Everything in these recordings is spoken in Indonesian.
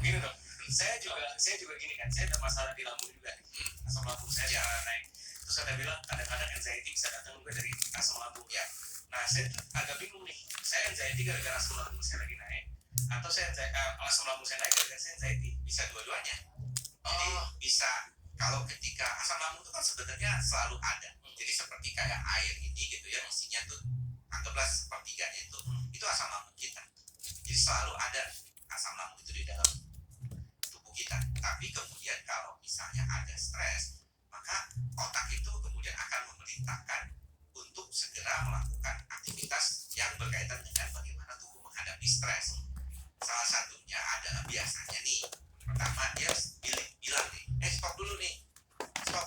Gini dong, saya juga gini kan, saya ada masalah di lambung juga nih. Asam lambung saya naik. Terus ada bilang kadang-kadang anxiety bisa datang juga dari asam lambung ya. Nah saya tuh agak bingung nih, saya anxiety gara-gara asam lambung saya lagi naik, atau asam lambung saya naik gara-gara saya anxiety. Bisa dua-duanya. Jadi bisa, kalau ketika asam lambung itu kan sebenarnya selalu ada. Jadi seperti kayak air ini gitu ya, isinya tuh anggaplah sepertiganya itu asam lambung kita. Jadi selalu ada asam lambung itu di dalam tubuh kita. Tapi kemudian kalau misalnya ada stres, maka otak itu kemudian akan memerintahkan untuk segera melakukan aktivitas yang berkaitan dengan bagaimana tubuh menghadapi stres. Salah satunya adalah biasanya nih, pertama dia bilang nih, stop dulu nih, stop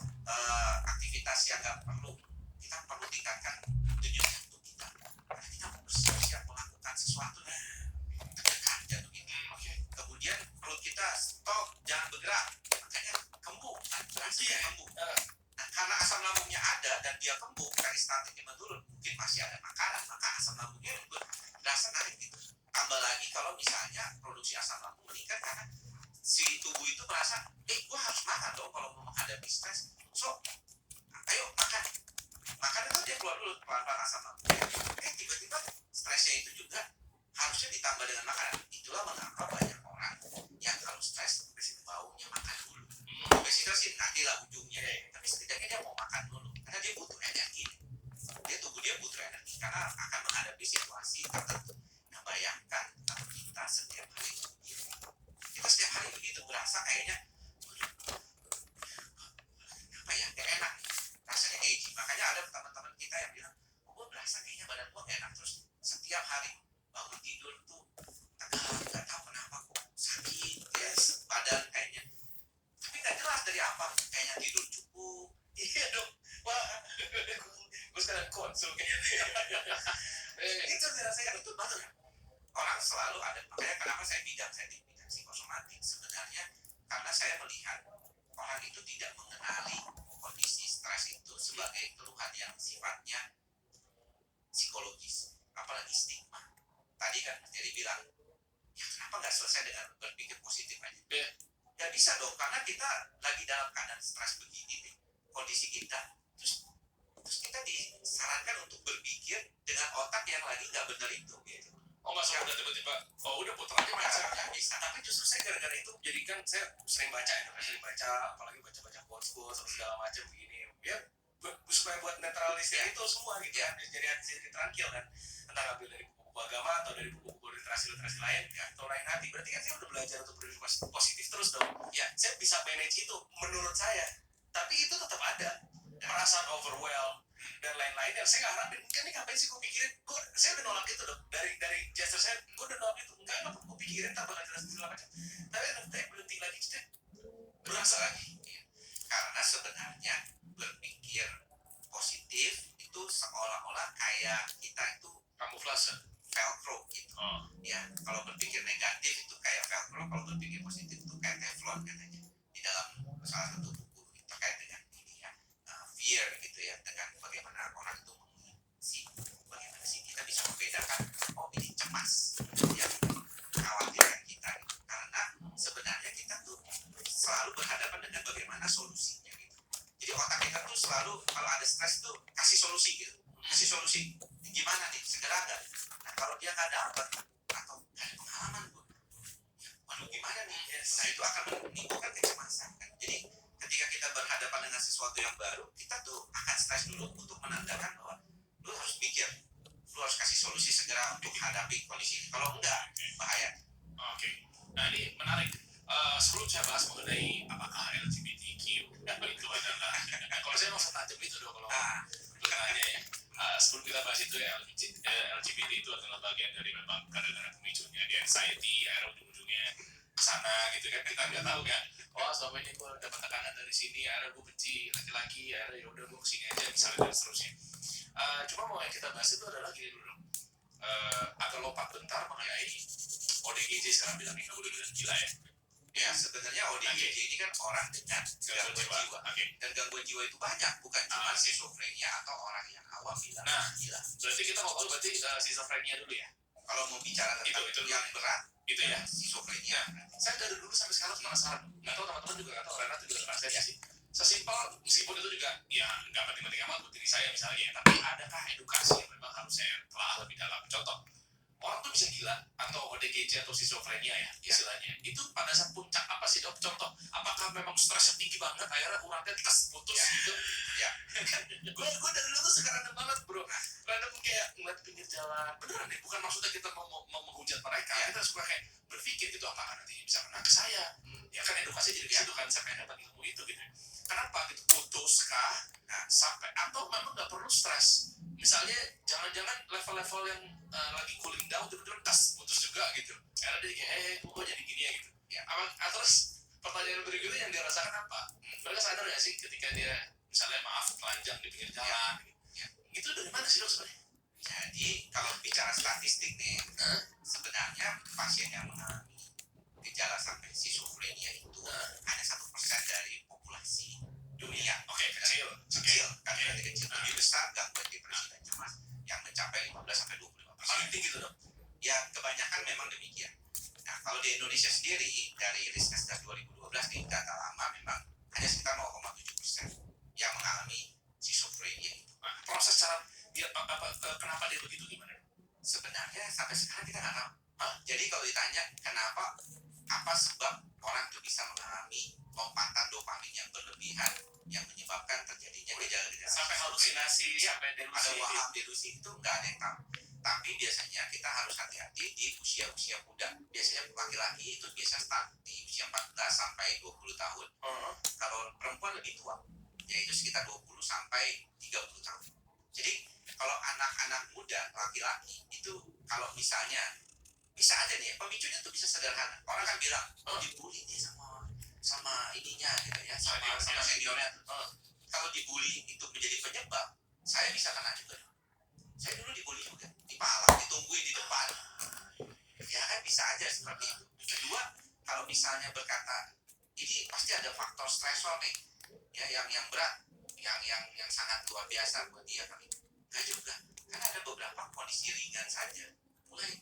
aktivitas yang nggak perlu. Kita perlu tingkatkan denyut jantung kita, karena kita mau bersiap-siap melakukan sesuatu nih, tekan jantung ini. Kemudian perut kita stop, jangan bergerak, makanya kembung, rasanya kembung. Nah, karena asam lambungnya ada dan dia kembung, peristaltiknya menurun, mungkin masih ada makanan, maka asam lambungnya berasa naik gitu. Tambah lagi kalau misalnya produksi asam lambung meningkat karena si tubuh itu merasa, gue harus makan dong kalau mau menghadapi stres. So, ayo makan. Makan itu dia keluar dulu pelan-pelan asam lambung. Tiba-tiba stresnya itu juga harusnya ditambah dengan makanan. Itulah mengapa banyak orang yang kalau stres baunya makan dulu. Biasanya sih nantilah ujungnya, tapi setidaknya dia mau makan dulu karena dia butuh energi. Tubuh dia butuh energi karena akan menghadapi situasi tertentu. Nah, bayangkan kalau kita setiap hari begitu merasa kayaknya apa ya, gak enak rasanya aging. Makanya ada teman-teman kita yang bilang, gue berasa kayaknya badan gue enak terus setiap hari bangun tidur tuh tegang, gak tahu kenapa kok sakit ya badan kayaknya, tapi gak jelas dari apa, kayaknya tidur cukup. Iya dong, wah gue sekarang konsul kayaknya. Itu dirasakan, itu betul ya. Orang selalu ada, makanya kenapa saya di bidang psikosomatik sebenarnya, karena saya melihat orang itu tidak mengenali kondisi stres itu sebagai keluhan yang sifatnya psikologis, apalagi stigma. Tadi kan jadi bilang, ya kenapa nggak selesai dengan berpikir positif aja? Nggak bisa dong, karena kita lagi dalam keadaan stres begini nih, kondisi kita, terus kita disarankan untuk berpikir dengan otak yang lagi nggak benar itu gitu. Masa udah tiba-tiba, udah putar aja mindset. Nggak bisa, tapi justru saya gara-gara itu, jadi kan saya sering baca apalagi baca quotes atau segala macam begini, ya supaya buat netralisir itu semua gitu ya, jadi tranquil kan, entah ambil dari buku-buku agama atau dari buku-buku literasi lain ya, atau lain hati. Berarti kan saya udah belajar untuk berpikir positif terus dong ya, saya bisa manage itu menurut saya, tapi itu tetap ada perasaan overwhelmed dan lain-lain yang saya nggak harapin. Kan ini ngapain sih gue pikirin, saya udah nolak itu dong dari gesture saya, gue udah nolak itu, enggak gue pikirin tak bakal jelas segala macam, tapi nanti berhenti lagi kita berasa lagi ya. Karena sebenarnya berpikir positif itu seolah-olah kayak kita itu kamuflase velcro gitu. Ya, kalau berpikir negatif itu kayak velcro, kalau berpikir positif itu kayak teflon katanya. Di dalam salah satu buku terkait dengan ini ya, fear gitu ya, dengan bagaimana orang itu bagaimana sih kita bisa membedakan ini cemas yang mengkhawatirkan kita gitu. Karena sebenarnya kita tuh selalu berhadapan dengan bagaimana solusinya gitu. Jadi otak kita tuh selalu kalau ada stres tuh kasih solusi gitu, kasih solusi gimana nih, segera nggak? Nah kalau dia nggak dapat atau nggak ada pengalaman tuh, waduh gimana nih? Nah itu akan menimbulkan kecemasan kan. Jadi ketika kita berhadapan dengan sesuatu yang baru, kita tuh akan stres dulu untuk menandakan bahwa lu harus mikir, lu harus kasih solusi segera untuk hadapi kondisi ini. Kalau enggak, bahaya. Oke. Nah ini menarik. Sebelum saya bahas mengenai apakah LGBTQ itu adalah, kalau saya mau tajam itu dong kalau berkenanya ya. Sebelum kita bahas itu ya, LGBT itu adalah bagian dari memang kadang-kadang pemicunya di anxiety, akhirnya ujung-ujungnya kesana gitu kan, kita nggak tahu kan. Selama ini gue dapat tekanan dari sini, akhirnya gue benci laki-laki, akhirnya yaudah gue kesini aja misalnya dan seterusnya. Cuma mau yang kita bahas itu adalah gini dulu, agak lompat bentar mengenai ODGJ sekarang bilangnya, nggak boleh bilang gila ya. Ya sebenarnya ODGJ ini kan orang dengan gangguan jiwa. Dan gangguan jiwa itu banyak, bukan cuma schizophrenia atau orang yang awam bilang gila. Berarti kita ngobrol berarti schizophrenia dulu ya. Kalau mau bicara tentang itu yang berat, itu ya schizophrenia. Saya dari dulu schizophrenia ya istilahnya. Itu pada saat puncak apa sih dok? Contoh, apakah memang stresnya tinggi banget akhirnya uratnya tes putus gitu? Ya. gue dari dulu tuh suka random banget bro. Random kayak ngeliat pinggir jalan. Beneran deh, bukan maksudnya kita mau menghujat mereka. Kita suka kayak berpikir gitu, apakah nanti bisa kena ke saya? Ya kan edukasi jadi di situ kan, saya pengen dapat ilmu itu gitu. Kenapa gitu? Putus kah? Nah, sampai atau memang nggak perlu stres? Misalnya jangan-jangan level-level yang lagi cooling down tiba-tiba tas putus juga gitu. Karena dia kayak kok jadi gini ya gitu. Ya, terus pertanyaan berikutnya yang dia rasakan apa? Mereka sadar nggak sih ketika dia misalnya maaf telanjang di pinggir jalan? Itu dari mana sih dok sebenarnya? Jadi kalau bicara statistik nih, sebenarnya pasien yang mengalami gejala sampai schizophrenia itu hanya 1% dari populasi dunia. Oke, kecil. Kecil, kan berarti kecil. Lebih besar gangguan depresi dan cemas yang mencapai 15-25%. Paling tinggi tuh dok. Ya kebanyakan memang demikian. Nah kalau di Indonesia sendiri dari Riskesdas 2012 di data lama memang hanya sekitar 0,7% yang mengalami schizophrenia itu. Nah, proses cara dia kenapa dia begitu gimana? Sebenarnya sampai sekarang kita nggak tahu. Jadi kalau ditanya kenapa, apa sebab orang itu bisa mengalami lompatan dopamin yang berlebihan yang menyebabkan terjadinya gejala-gejala Sampai halusinasi, sampai ada delusi. waham delusi itu nggak ada yang tahu. Tapi biasanya kita harus hati-hati di usia-usia muda. Biasanya laki-laki itu biasa start di usia 14 sampai 20 tahun. Kalau perempuan lebih tua, yaitu sekitar 20 sampai 30 tahun. Jadi kalau anak-anak muda laki-laki itu kalau misalnya bisa aja nih pemicunya tuh bisa sederhana. Orang kan bilang dibully nih sama ininya gitu ya, sama seniornya. Kalau dibully itu menjadi penyebab, saya bisa kena juga. Saya dulu dibully juga, dipalak, ditungguin di depan. Ya kan bisa aja seperti itu. Kedua, kalau misalnya berkata ini pasti ada faktor stresor nih, ya yang berat, yang sangat luar biasa buat dia kali. Enggak juga, karena ada beberapa kondisi ringan saja. Mulai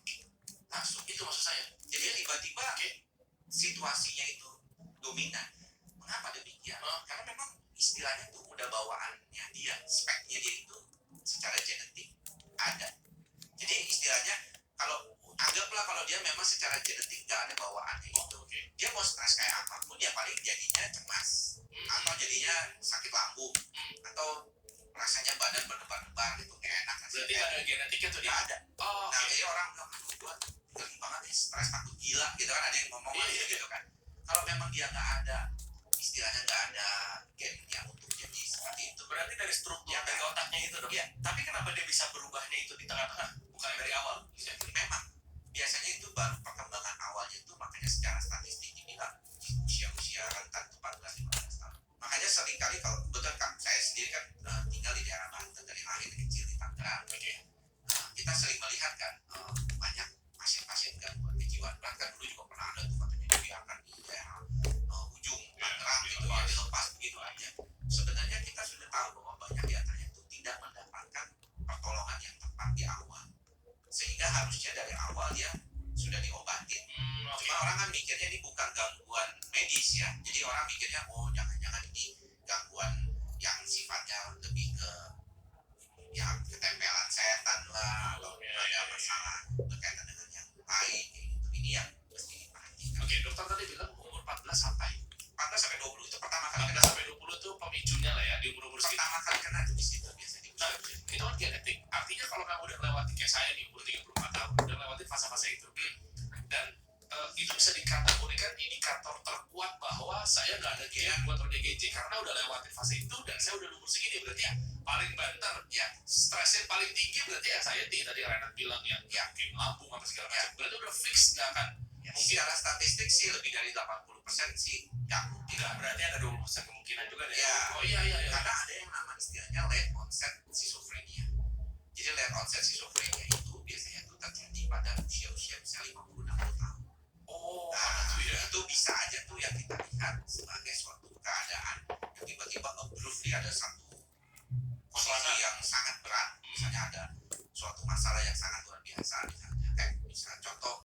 langsung itu maksud saya. Jadi tiba-tiba situasinya itu dominan. Mengapa demikian? Karena memang istilahnya tuh udah bawaannya dia, speknya dia itu secara genetik ada. Jadi istilahnya anggaplah kalau dia memang secara genetik nggak ada bawaannya itu, dia mau stres kayak apapun ya paling jadinya cemas atau jadinya sakit lambung atau rasanya badan berdebar-debar gitu kayak enak. Berarti ada genetiknya tuh dia ada. Nah jadi orang bilang aduh gua geli banget nih stres takut gila gitu kan, ada yang ngomong gitu kan. Kalau memang dia nggak ada istilahnya nggak ada gennya untuk jadi seperti itu, berarti dari struktur dari otaknya itu dong. Ya. Tapi kenapa dia bisa berubahnya itu di tengah-tengah, bukan dari awal? Memang biasanya itu baru perkembangan awalnya itu, makanya secara statistik dibilang usia-usia rentan 14-15 tahun. Makanya seringkali kalau kebetulan saya sendiri kan tinggal di daerah Banten dari lahir kecil di Tangerang. Kita sering melihat kan banyak pasien-pasien gangguan kejiwaan. Bahkan dulu juga pernah ada tuh katanya dibiarkan di daerah ujung Tangerang gitu ya, dilepas begitu aja. Sebenarnya kita sudah tahu bahwa banyak di antaranya itu tidak mendapatkan pertolongan yang tepat di awal, sehingga harusnya dari awal dia sudah diobatin. Cuma orang kan mikirnya ini bukan gangguan medis ya, jadi orang mikirnya oh jangan-jangan ini gangguan yang sifatnya lebih ke ya ketempelan setan lah, atau ada masalah berkaitan dengan yang lain gitu. Ini yang mesti diperhatikan. Oke, dokter tadi bilang umur 14 sampai 20 itu pertama kali 14 sampai 20 itu pemicunya lah ya, di umur-umur segitu. pertama kali kena itu di situ biasanya. Nah, itu kan genetik. Artinya kalau kamu udah melewati kayak saya nih, umur 34 tahun, udah melewati fase-fase itu. Dan itu bisa dikategorikan indikator terkuat bahwa saya nggak ada gangguan atau DGJ karena udah lewatin fase itu dan saya udah umur segini, berarti ya paling banter ya stresnya paling tinggi, berarti ya saya tadi Renat bilang yang kayak lambung apa segala macam, berarti udah fix nggak akan Secara statistik sih lebih dari 80% sih tidak, berarti ada 20% kemungkinan juga deh. Ya. Oh iya. Karena ada yang nama istilahnya late onset schizophrenia. Jadi late onset schizophrenia itu biasanya itu terjadi pada usia-usia misalnya 50-60 tahun. Itu bisa aja tuh yang kita lihat sebagai suatu keadaan yang tiba-tiba abruptly ada satu